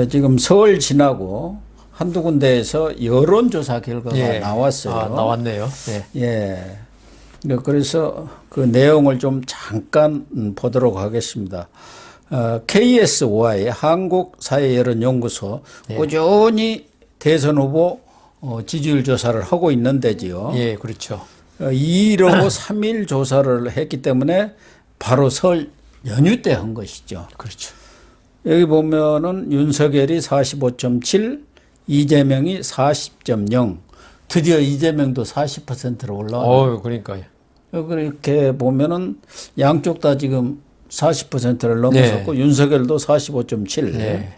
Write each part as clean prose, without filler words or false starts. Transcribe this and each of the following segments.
지금 서울 지나고 한두 군데에서 여론조사 결과가 예. 나왔어요. 아, 나왔네요. 예. 예. 그래서 그 내용을 좀 잠깐 보도록 하겠습니다. KSOI 한국사회여론연구소 예. 꾸준히 대선 후보 지지율 조사를 하고 있는 데지요. 예, 그렇죠. 2일하고 3일 조사를 했기 때문에 바로 설 연휴 때 한 것이죠. 그렇죠. 여기 보면은 윤석열이 45.7, 이재명이 40.0, 드디어 이재명도 40%로 올라왔네요. 그러니까요. 그렇게 보면은 양쪽 다 지금 40%를 넘어섰고 네. 윤석열도 45.7. 네.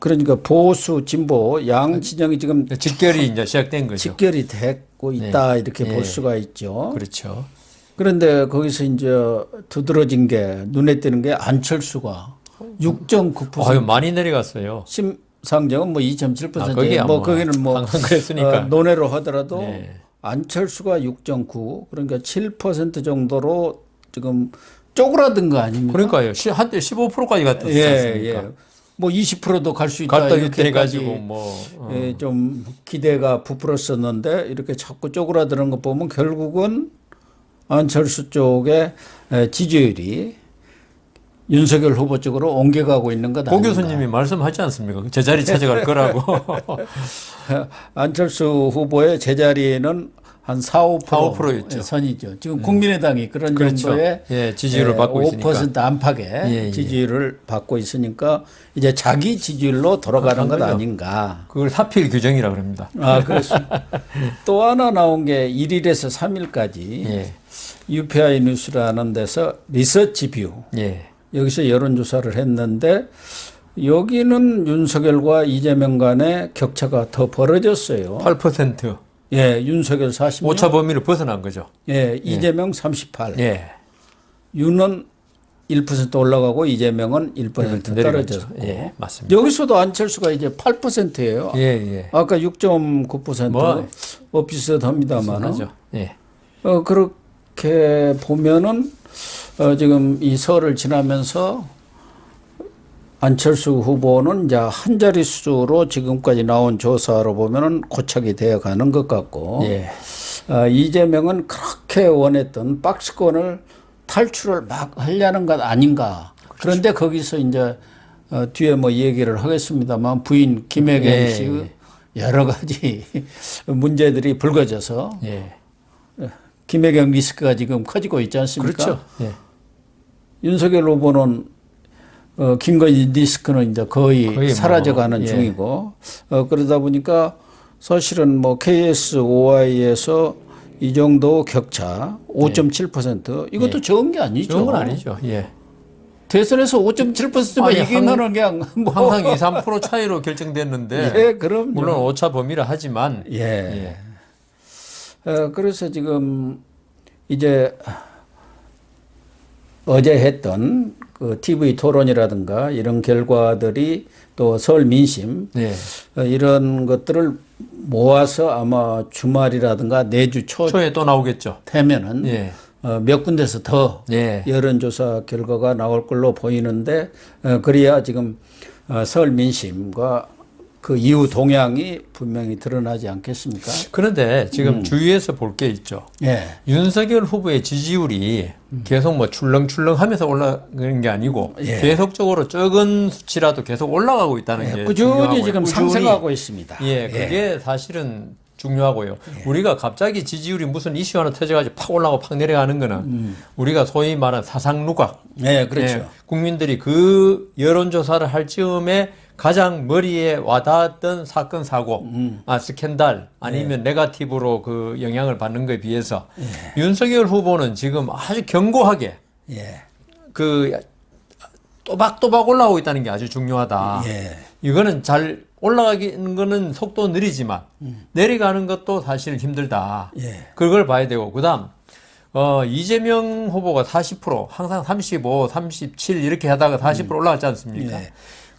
그러니까 보수, 진보 양 진영이 지금 직결이 이제 시작된 거죠. 직결이 되고 있다 이렇게 네. 볼 수가 있죠. 그렇죠. 그런데 거기서 이제 두드러진 게 눈에 띄는 게 안철수가 6.9%. 아유, 많이 내려갔어요. 심상정은 뭐 2.7%. 거기야 뭐 뭐 거기는 뭐 항상 그랬으니까. 논외로 하더라도 네. 안철수가 6.9 그러니까 7% 정도로 지금 쪼그라든 거 아닙니까? 그러니까요. 한때 15%까지 갔다 왔지 않습니까? 예. 뭐 20%도 갈 수 있다 갔다 이렇게까지 해가지고 뭐 좀 기대가 부풀었었는데 이렇게 자꾸 쪼그라드는 거 보면 결국은 안철수 쪽의 지지율이 윤석열 후보 쪽으로 옮겨가고 있는 것 고 아닌가. 교수님이 말씀하지 않습니까? 제자리 찾아갈 거라고. 안철수 후보의 제자리에는 한 4, 5% 있죠. 선이죠. 지금 국민의당이 그런 그렇죠. 정도의 예, 지지율을 받고 있으니까. 5% 안팎의 예. 지지율을 받고 있으니까 이제 자기 지지율로 돌아가는 것 거죠. 아닌가. 그걸 사필 규정이라 그럽니다. 그렇습니다. 또 하나 나온 게 1일에서 3일까지 예. UPI 뉴스라는 데서 리서치 뷰. 예. 여기서 여론조사를 했는데 여기는 윤석열과 이재명 간의 격차가 더 벌어졌어요. 8%. 예, 윤석열 40. 오차 범위를 벗어난 거죠. 예, 이재명 38. 예. 윤은 1% 올라가고 이재명은 1% 떨어졌고. 예, 맞습니다. 여기서도 안철수가 이제 8%예요. 예, 예. 아까 6.9% 뭐 비슷합니다만. 하죠. 예. 그렇게 보면은 지금 이 설을 지나면서 안철수 후보는 이제 한 자릿수로 지금까지 나온 조사로 보면은 고착이 되어 가는 것 같고, 예. 이재명은 그렇게 원했던 박스권을 탈출을 막 하려는 것 아닌가. 그렇죠. 그런데 거기서 이제 뒤에 뭐 얘기를 하겠습니다만 부인 김혜경 예. 씨 여러 가지 문제들이 불거져서 예. 김혜경 리스크가 지금 커지고 있지 않습니까? 그렇죠. 예. 윤석열 후보는 김건희 리스크는 이제 거의 사라져가는 뭐, 예. 중이고 그러다 보니까 사실은 뭐 KSOI에서 이 정도 격차 5.7% 이것도 예. 적은 게 아니죠. 좋은 건 아니죠. 예. 대선에서 5.7%만 이기면은 그냥 뭐 항상 2, 3% 차이로 결정됐는데. 예, 그럼요. 물론 오차 범위라 하지만. 예. 그래서 지금 이제 어제 했던 그 TV 토론이라든가 이런 결과들이 또 서울 민심 예. 이런 것들을 모아서 아마 주말이라든가 내주 초에 또 나오겠죠. 되면은 예. 몇 군데서 더 예. 여론조사 결과가 나올 걸로 보이는데 그래야 지금 서울 민심과 그 이후 동향이 분명히 드러나지 않겠습니까? 그런데 지금 주위에서 볼 게 있죠. 예. 윤석열 후보의 지지율이 계속 뭐 출렁출렁하면서 올라가는 게 아니고 예. 계속적으로 적은 수치라도 계속 올라가고 있다는 게 꾸준히 중요하고요. 지금 꾸준히. 상승하고 있습니다. 예, 그게 사실은 중요하고요. 우리가 갑자기 지지율이 무슨 이슈 하나 터져가지고 팍 올라가고 팍 내려가는 거는 우리가 소위 말하는 사상누각. 네, 그렇죠. 예, 국민들이 그 여론조사를 할 즈음에 가장 머리에 와닿았던 사건 사고, 스캔들 아니면 네거티브로 그 영향을 받는 것에 비해서 윤석열 후보는 지금 아주 견고하게 그 또박또박 올라오고 있다는 게 아주 중요하다. 이거는 잘 올라가는 거는 속도 느리지만 내려가는 것도 사실 힘들다. 그걸 봐야 되고 그다음 이재명 후보가 40% 항상 35, 37 이렇게 하다가 40% 올라갔지 않습니까?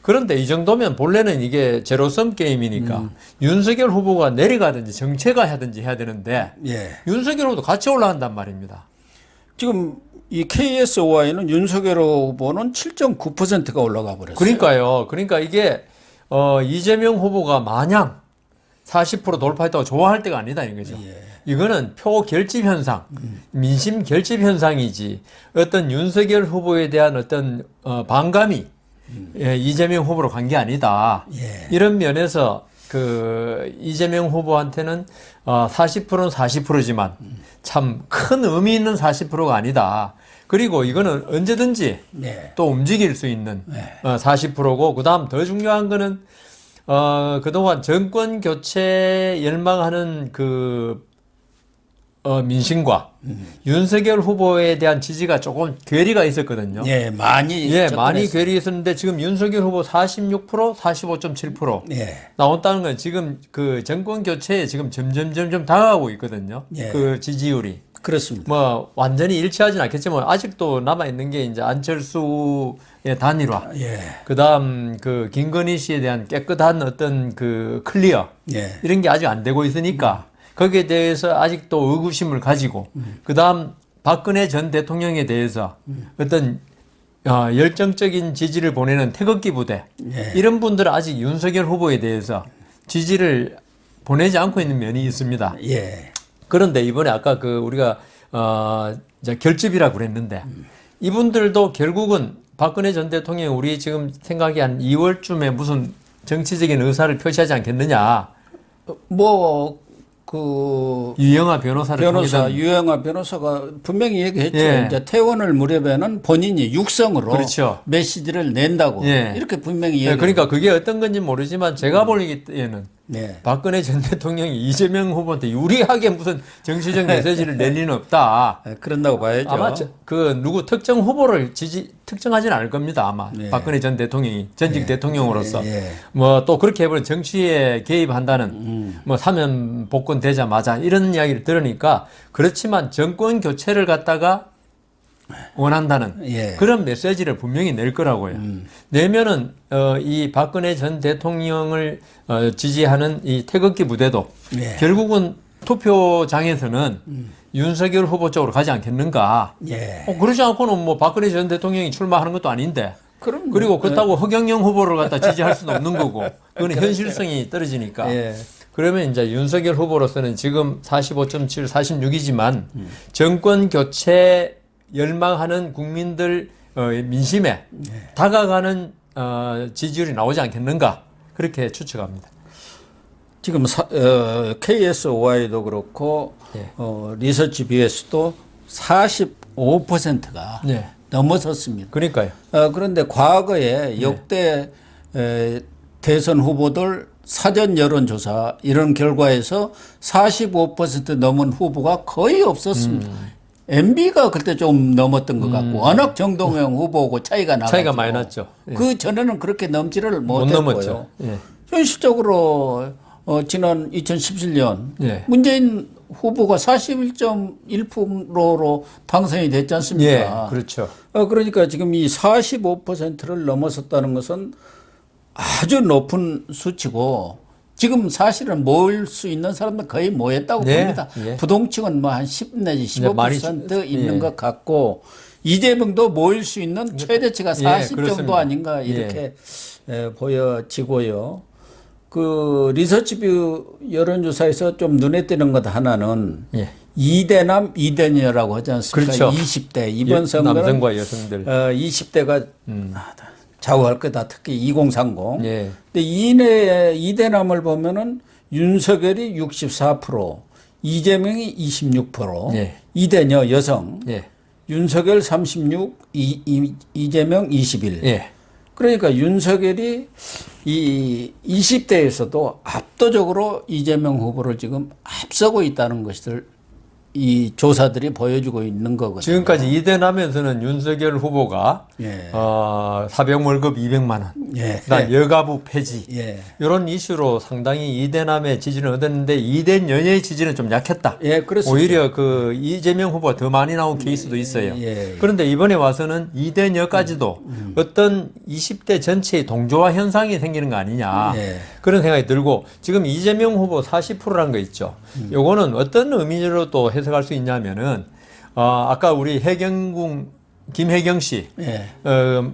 그런데 이 정도면 본래는 이게 제로섬 게임이니까 윤석열 후보가 내려가든지 정체가 하든지 해야 되는데 윤석열 후보도 같이 올라간단 말입니다. 지금 이 KSOI는 윤석열 후보는 7.9%가 올라가 버렸어요. 그러니까요. 그러니까 이게 이재명 후보가 마냥 40% 돌파했다고 좋아할 때가 아니다 이거죠. 예. 이거는 표 결집 현상, 민심 결집 현상이지 어떤 윤석열 후보에 대한 어떤 반감이 이재명 후보로 간 게 아니다. 예. 이런 면에서 그 이재명 후보한테는 40%는 40%지만 참 큰 의미 있는 40%가 아니다. 그리고 이거는 언제든지 네. 또 움직일 수 있는 40%고 그다음 더 중요한 거는 그동안 정권 교체 열망하는 그 민심과 윤석열 후보에 대한 지지가 조금 괴리가 있었거든요. 예, 많이 많이 괴리 있었는데 지금 윤석열 후보 46%, 45.7% 예. 나온다는 건 지금 그 정권 교체에 지금 점점 다가가고 있거든요. 예. 그 지지율이. 그렇습니다. 뭐 완전히 일치하진 않겠지만 아직도 남아 있는 게 이제 안철수의 단일화, 예. 그다음 그 김건희 씨에 대한 깨끗한 어떤 그 클리어 예. 이런 게 아직 안 되고 있으니까 거기에 대해서 아직도 의구심을 가지고 그다음 박근혜 전 대통령에 대해서 어떤 열정적인 지지를 보내는 태극기 부대 예. 이런 분들은 아직 윤석열 후보에 대해서 지지를 보내지 않고 있는 면이 있습니다. 예. 그런데 이번에 아까 그 우리가 이제 결집이라고 그랬는데 이분들도 결국은 박근혜 전 대통령이 우리 지금 생각이 한 2월쯤에 무슨 정치적인 의사를 표시하지 않겠느냐. 유영아 변호사를 변호사 통해서 유영아 변호사가 분명히 얘기했죠. 예. 이제 퇴원을 무렵에는 본인이 육성으로 그렇죠. 메시지를 낸다고 예. 이렇게 분명히 네, 얘기. 그러니까 그게 어떤 건지 모르지만 제가 보기에는 네. 박근혜 전 대통령이 이재명 후보한테 유리하게 무슨 정치적 메시지를 낼 리는 없다. 그런다고 봐야죠. 아마 그 누구 특정 후보를 특정하지는 않을 겁니다. 아마 네. 박근혜 전 대통령이 전직 대통령으로서 예. 뭐 또 그렇게 해버린 정치에 개입한다는 뭐 사면 복권 되자마자 이런 이야기를 들으니까 그렇지만 정권 교체를 갖다가 원한다는 예. 그런 메시지를 분명히 낼 거라고요. 내면은 이 박근혜 전 대통령을 지지하는 이 태극기 부대도 예. 결국은 투표장에서는 윤석열 후보 쪽으로 가지 않겠는가. 예. 그러지 않고는 뭐 박근혜 전 대통령이 출마하는 것도 아닌데. 그럼 그리고 그렇다고 허경영 후보를 갖다 지지할 수는 없는 거고. 그건 현실성이 떨어지니까. 예. 그러면 이제 윤석열 후보로서는 지금 45.7, 46이지만 정권 교체 열망하는 국민들 민심에 다가가는 지지율이 나오지 않겠는가 그렇게 추측합니다. 지금 KSOI도 그렇고 예. 리서치 BS도 45%가 네. 넘어섰습니다. 그러니까요. 그런데 과거에 역대 대선 후보들 사전 여론조사 이런 결과에서 45% 넘은 후보가 거의 없었습니다. MB가 그때 좀 넘었던 것 같고 워낙 정동영 후보하고 차이가 나가지고 차이가 많이 났죠. 예. 그 전에는 그렇게 넘지를 못 못했고요. 넘었죠. 예. 현실적으로 지난 2017년 예. 문재인 후보가 41.1%로 당선이 됐지 않습니까? 예, 그렇죠. 그러니까 지금 이 45%를 넘어섰다는 것은 아주 높은 수치고 지금 사실은 모일 수 있는 사람들 거의 모였다고 네, 봅니다. 예. 부동층은 뭐 한 10 내지 15% 있는 예. 것 같고 이재명도 모일 수 있는 최대치가 40 정도 그렇습니다. 아닌가 이렇게 보여지고요. 그 리서치뷰 여론조사에서 좀 눈에 띄는 것 하나는 예. 이대남 이대녀라고 하지 않습니까? 그렇죠. 20대 이번 선거는 남성과 여성들. 20대가 좌우할 거다. 특히 2030. 예. 근데 이대남을 보면은 윤석열이 64%, 이재명이 26%, 예. 이대녀 여성, 예. 윤석열 36, 이재명 21. 예. 그러니까 윤석열이 이 20대에서도 압도적으로 이재명 후보를 지금 앞서고 있다는 것을 이 조사들이 보여주고 있는 거거든요. 지금까지 이대남에서는 윤석열 후보가 예. 사병 월급 200만 원, 예. 그다음 여가부 폐지 예. 이런 이슈로 상당히 이대남의 지지를 얻었는데 이대녀의 지지는 좀 약했다. 예, 그렇습니다. 오히려 그 이재명 후보가 더 많이 나온 케이스도 있어요. 예. 그런데 이번에 와서는 이대녀까지도 어떤 20대 전체의 동조화 현상이 생기는 거 아니냐 예. 그런 생각이 들고 지금 이재명 후보 40%라는 거 있죠. 요거는 어떤 의미로 또 해석할 수 있냐면은 아까 우리 김혜경 씨 예.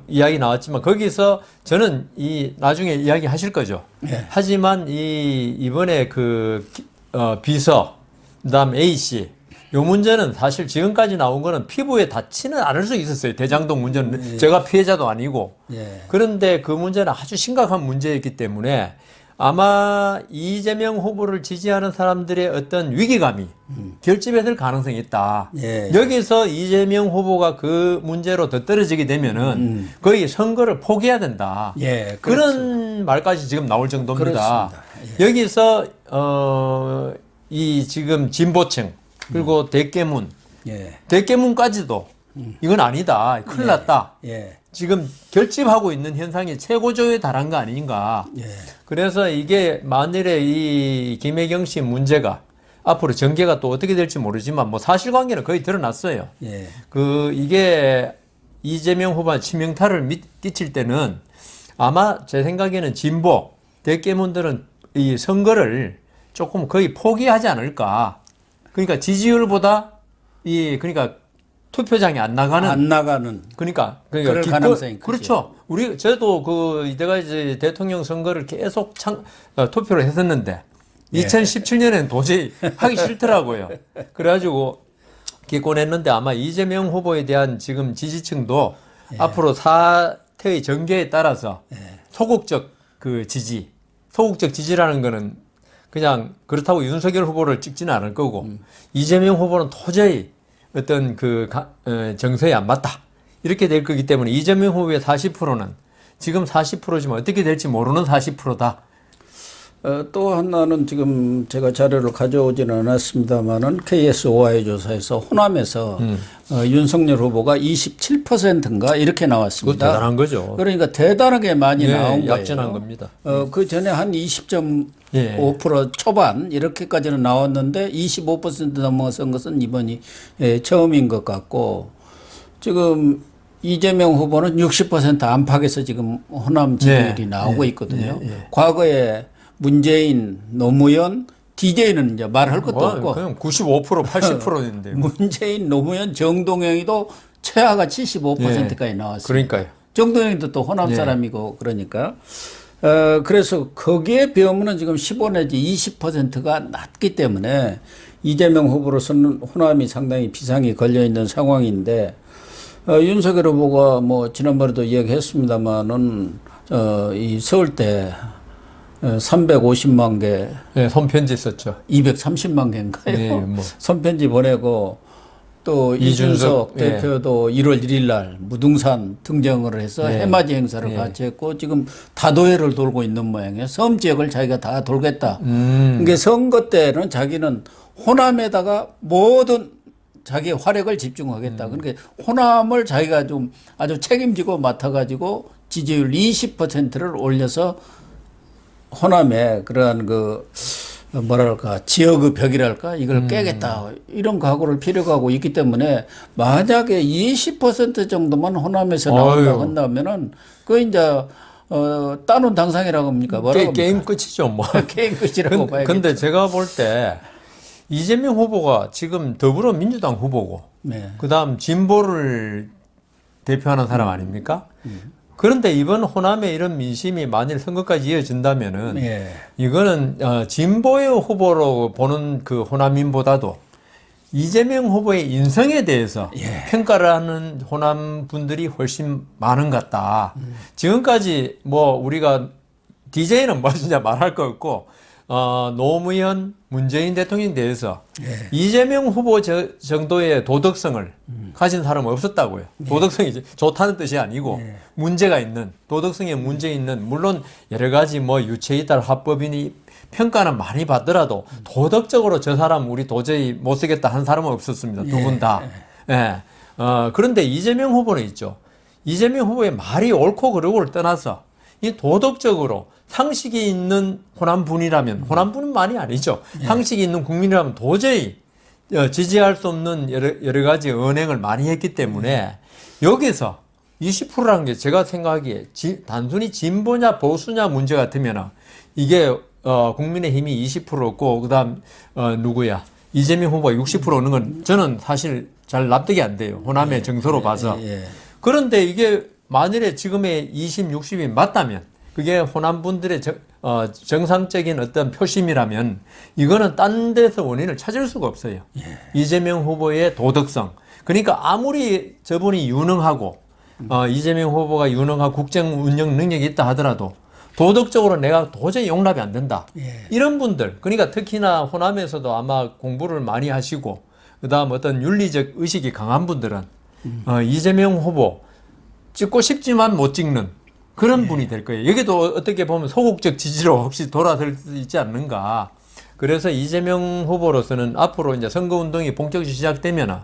이야기 나왔지만 거기서 저는 나중에 이야기 하실 거죠. 예. 하지만 이번에 비서 그다음 A 씨 요 문제는 사실 지금까지 나온 거는 피부에 닿지는 않을 수 있었어요. 대장동 문제는 제가 피해자도 아니고. 예. 그런데 그 문제는 아주 심각한 문제였기 때문에 아마 이재명 후보를 지지하는 사람들의 어떤 위기감이 결집이 될 가능성이 있다. 예. 여기서 이재명 후보가 그 문제로 더 떨어지게 되면은 거의 선거를 포기해야 된다. 예, 그런 말까지 지금 나올 정도입니다. 그렇습니다. 여기서 이 지금 진보층 그리고 대깨문, 예. 대깨문까지도 이건 아니다. 큰일 났다. 예. 지금 결집하고 있는 현상이 최고조에 달한 거 아닌가. 예. 그래서 이게 만일에 이 김혜경 씨 문제가 앞으로 전개가 또 어떻게 될지 모르지만 뭐 사실관계는 거의 드러났어요. 예. 이게 이재명 후보한테 치명타를 끼칠 때는 아마 제 생각에는 진보, 대깨문들은 이 선거를 조금 거의 포기하지 않을까. 그러니까 지지율보다 그러니까 투표장에 안 나가는 그러니까 그럴 가능성이 크죠. 그렇죠. 저도 내가 이제 대통령 선거를 계속 투표를 했었는데 2017년에는 도저히 하기 싫더라고요. 그래가지고 기권했는데 아마 이재명 후보에 대한 지금 지지층도 앞으로 사태의 전개에 따라서 소극적 지지라는 거는 그냥 그렇다고 윤석열 후보를 찍지는 않을 거고 이재명 후보는 도저히 어떤 정서에 안 맞다. 이렇게 될 거기 때문에 이재명 후보의 40%는 지금 40%지만 어떻게 될지 모르는 40%다. 또 하나는 지금 제가 자료를 가져오지는 않았습니다만은 KSOI 조사에서 호남에서 윤석열 후보가 27%인가 이렇게 나왔습니다. 그거 대단한 거죠. 그러니까 대단하게 많이 나온 거예요. 약진한 겁니다. 그 전에 한 20.5% 초반 이렇게까지는 나왔는데 25% 넘어선 것은 이번이 처음인 것 같고 지금 이재명 후보는 60% 안팎에서 지금 호남 지지율이 나오고 있거든요. 과거에 문재인, 노무현, DJ는 이제 말할 것도 없고 그냥 95% 80%인데 문재인, 노무현, 정동영이도 최하가 75%까지 나왔어요. 그러니까요. 정동영도 또 호남 사람이고 그러니까 그래서 거기에 비하면은 지금 15 내지 20%가 낮기 때문에 이재명 후보로서는 호남이 상당히 비상이 걸려 있는 상황인데 윤석열 후보가 뭐 지난번에도 이야기했습니다만은 이 서울대 350만 개, 손편지 썼죠. 230만 개인가요? 손편지 보내고 또 이준석 대표도 1월 1일 날 무등산 등정을 해서 해맞이 행사를 같이 했고 지금 다도해를 돌고 있는 모양이에요. 섬 지역을 자기가 다 돌겠다. 그러니까 선거 때는 자기는 호남에다가 모든 자기의 화력을 집중하겠다. 그러니까 호남을 자기가 좀 아주 책임지고 맡아가지고 지지율 20%를 올려서 호남에 그러한 지역의 벽이랄까 이걸 깨겠다 이런 각오를 필요하고 있기 때문에 만약에 20% 정도만 호남에서 나온다고 한다면은 그 이제 따놓은 당상이라고 합니까? 뭐라고 게임 끝이죠, 뭐. 게임 끝이라고 봐야겠죠. 근데 제가 볼 때 이재명 후보가 지금 더불어민주당 후보고 그다음 진보를 대표하는 사람 아닙니까? 그런데 이번 호남의 이런 민심이 만일 선거까지 이어진다면은 이거는 진보의 후보로 보는 그 호남인보다도 이재명 후보의 인성에 대해서 평가를 하는 호남 분들이 훨씬 많은 것 같다. 지금까지 뭐 우리가 DJ는 뭐 진짜 말할 거 없고 노무현, 문재인 대통령에 대해서 이재명 후보 정도의 도덕성을 가진 사람은 없었다고요. 도덕성이 좋다는 뜻이 아니고 문제가 있는, 도덕성에 문제 있는, 물론 여러 가지 뭐 유체이탈 합법이니 평가는 많이 받더라도 도덕적으로 저 사람 우리 도저히 못 쓰겠다 한 사람은 없었습니다. 두 분 다. 그런데 이재명 후보는 있죠. 이재명 후보의 말이 옳고 그르고를 떠나서 이 도덕적으로 상식이 있는 호남분이라면, 호남분만이 아니죠. 상식이 있는 국민이라면 도저히 지지할 수 없는 여러 가지 언행을 많이 했기 때문에 여기서 20%라는 게 제가 생각하기에 단순히 진보냐 보수냐 문제 같으면 이게 국민의힘이 20%고 그다음 누구야? 이재명 후보가 60% 오는 건 저는 사실 잘 납득이 안 돼요. 호남의 정서로 봐서. 그런데 이게 만일에 지금의 20, 60이 맞다면 그게 호남 분들의 정상적인 어떤 표심이라면 이거는 딴 데서 원인을 찾을 수가 없어요. 이재명 후보의 도덕성. 그러니까 아무리 저분이 유능하고 이재명 후보가 유능하고 국정 운영 능력이 있다 하더라도 도덕적으로 내가 도저히 용납이 안 된다. 이런 분들, 그러니까 특히나 호남에서도 아마 공부를 많이 하시고 그다음 어떤 윤리적 의식이 강한 분들은 이재명 후보 찍고 싶지만 못 찍는 그런 분이 될 거예요. 여기도 어떻게 보면 소극적 지지로 혹시 돌아설 수 있지 않는가. 그래서 이재명 후보로서는 앞으로 이제 선거운동이 본격적으로 시작되면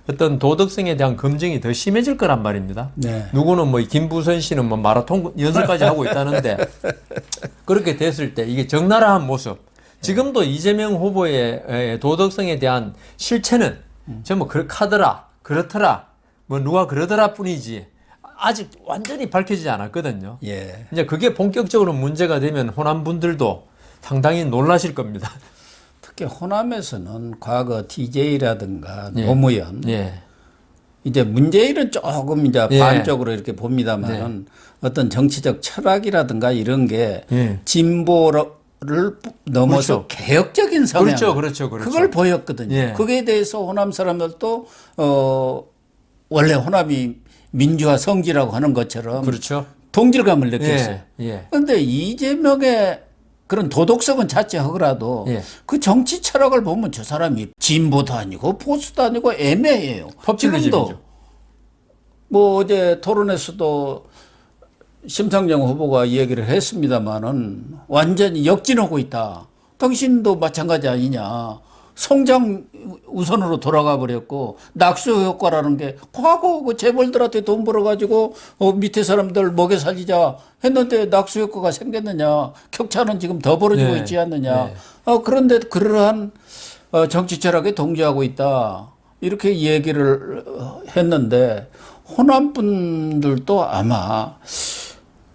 어떤 도덕성에 대한 검증이 더 심해질 거란 말입니다. 누구는 뭐 김부선 씨는 뭐 마라톤 연습까지 하고 있다는데 그렇게 됐을 때 이게 적나라한 모습. 지금도 이재명 후보의 도덕성에 대한 실체는 전부 그렇다더라, 그렇더라, 뭐 누가 그러더라 뿐이지 아직 완전히 밝혀지지 않았거든요. 이제 그게 본격적으로 문제가 되면 호남 분들도 상당히 놀라실 겁니다. 특히 호남에서는 과거 DJ라든가 노무현, 이제 문재인은 조금 이제 반쪽으로 이렇게 봅니다만은 어떤 정치적 철학이라든가 이런 게 진보를 넘어서 개혁적인 성향, 그렇죠. 그걸 보였거든요. 거기에 대해서 호남 사람들도 원래 호남이 민주화 성지라고 하는 것처럼 동질감을 느꼈어요. 그런데 이재명의 그런 도덕성은 자체하더라도 그 정치 철학을 보면 저 사람이 진보도 아니고 보수도 아니고 애매해요. 지금도 뭐 어제 토론에서도 심상정 후보가 얘기를 했습니다마는 완전히 역진하고 있다. 당신도 마찬가지 아니냐. 성장 우선으로 돌아가 버렸고 낙수 효과라는 게 과거 그 재벌들한테 돈 벌어가지고 밑에 사람들 먹여 살리자 했는데 낙수 효과가 생겼느냐. 격차는 지금 더 벌어지고 있지 않느냐. 그런데 그러한 정치 철학에 동조하고 있다. 이렇게 얘기를 했는데 호남 분들도 아마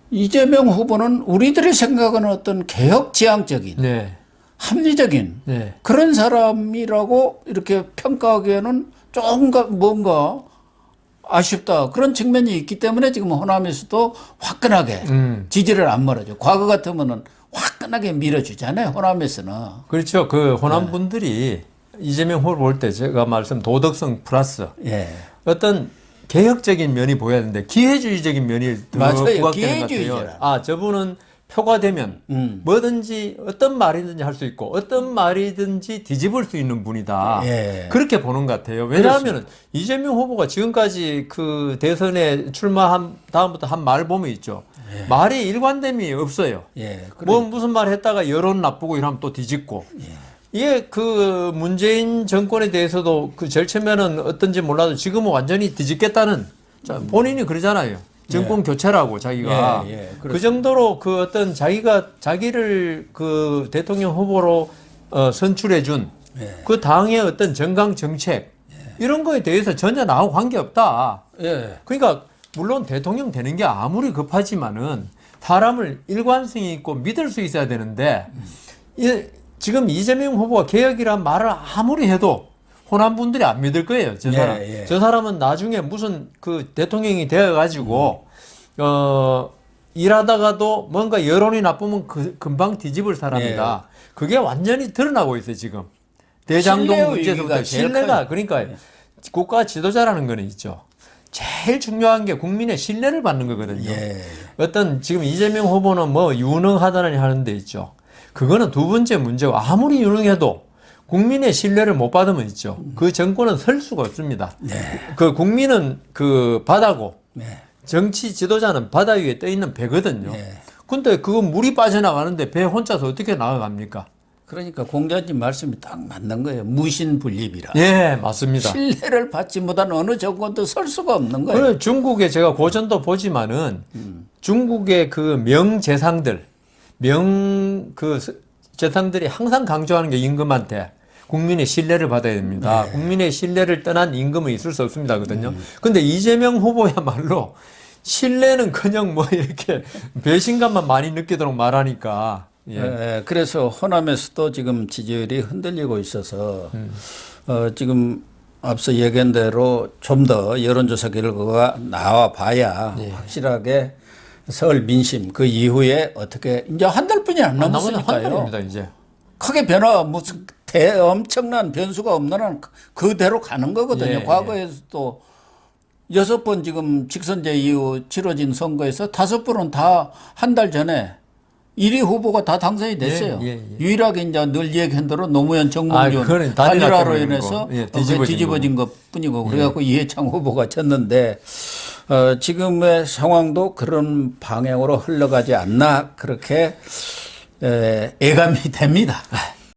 이재명 후보는 우리들이 생각하는 어떤 개혁 지향적인 합리적인 그런 사람이라고 이렇게 평가하기에는 조금 뭔가 아쉽다. 그런 측면이 있기 때문에 지금 호남에서도 화끈하게 지지를 안 몰아줘. 과거 같으면은 화끈하게 밀어주잖아요. 호남에서는. 그렇죠. 그 호남 분들이 이재명 후보를 볼 때 제가 말씀 도덕성 플러스 어떤 개혁적인 면이 보여야 되는데 기회주의적인 면이 더 부각되는 것 같아요. 저분은 표가 되면 뭐든지 어떤 말이든지 할 수 있고 어떤 말이든지 뒤집을 수 있는 분이다. 그렇게 보는 것 같아요. 왜냐하면 이재명 후보가 지금까지 그 대선에 출마한 다음부터 한 말 보면 있죠. 말이 일관됨이 없어요. 뭐 무슨 말 했다가 여론 나쁘고 이러면 또 뒤집고. 이게 그 문재인 정권에 대해서도 그 제일 처음에는 어떤지 몰라도 지금은 완전히 뒤집겠다는 본인이 그러잖아요. 정권 교체라고 자기가 그 정도로 그 어떤 자기를 그 대통령 후보로 선출해 준 그 당의 어떤 정강 정책 이런 거에 대해서 전혀 나하고 관계없다. 그러니까 물론 대통령 되는 게 아무리 급하지만은 사람을 일관성이 있고 믿을 수 있어야 되는데 지금 이재명 후보가 개혁이란 말을 아무리 해도 호남 분들이 안 믿을 거예요. 저 사람. 저 사람은 나중에 무슨 그 대통령이 되어가지고 일하다가도 뭔가 여론이 나쁘면 금방 뒤집을 사람이다. 그게 완전히 드러나고 있어요. 지금 대장동 문제에서부터 신뢰가 그러니까 국가 지도자라는 거는 있죠. 제일 중요한 게 국민의 신뢰를 받는 거거든요. 어떤 지금 이재명 후보는 뭐 유능하다니 하는 데 있죠. 그거는 두 번째 문제고 아무리 유능해도 국민의 신뢰를 못 받으면 있죠. 그 정권은 설 수가 없습니다. 그 국민은 그 바다고 정치 지도자는 바다 위에 떠 있는 배거든요. 근데 그거 물이 빠져나가는데 배 혼자서 어떻게 나가갑니까? 그러니까 공자님 말씀이 딱 맞는 거예요. 무신불립이라. 맞습니다. 신뢰를 받지 못한 어느 정권도 설 수가 없는 거예요. 그래, 중국에 제가 고전도 보지만은 중국의 그 명재상들, 재상들이 항상 강조하는 게 임금한테 국민의 신뢰를 받아야 됩니다. 국민의 신뢰를 떠난 임금은 있을 수 없습니다. 거든요. 근데 이재명 후보야말로 신뢰는 그냥 뭐 이렇게 배신감만 많이 느끼도록 말하니까 그래서 호남에서도 지금 지지율이 흔들리고 있어서 지금 앞서 얘기한 대로 좀 더 여론조사 결과가 나와 봐야 확실하게 서울 민심 그 이후에 어떻게 이제 한 달뿐이 안 한 달입니다, 남았으니까요. 이제. 크게 변화 무슨 엄청난 변수가 없는 한 그대로 가는 거거든요. 과거에서도 6번 지금 직선제 이후 치러진 선거에서 5번은 다 한 달 전에 1위 후보가 다 당선이 됐어요. 유일하게 이제 늘 얘기한 대로 노무현 정몽준 단일화로 인해서 뒤집어진 것 뿐이고 그래갖고 이해창 후보가 졌는데 지금의 상황도 그런 방향으로 흘러가지 않나 그렇게 예감이 됩니다.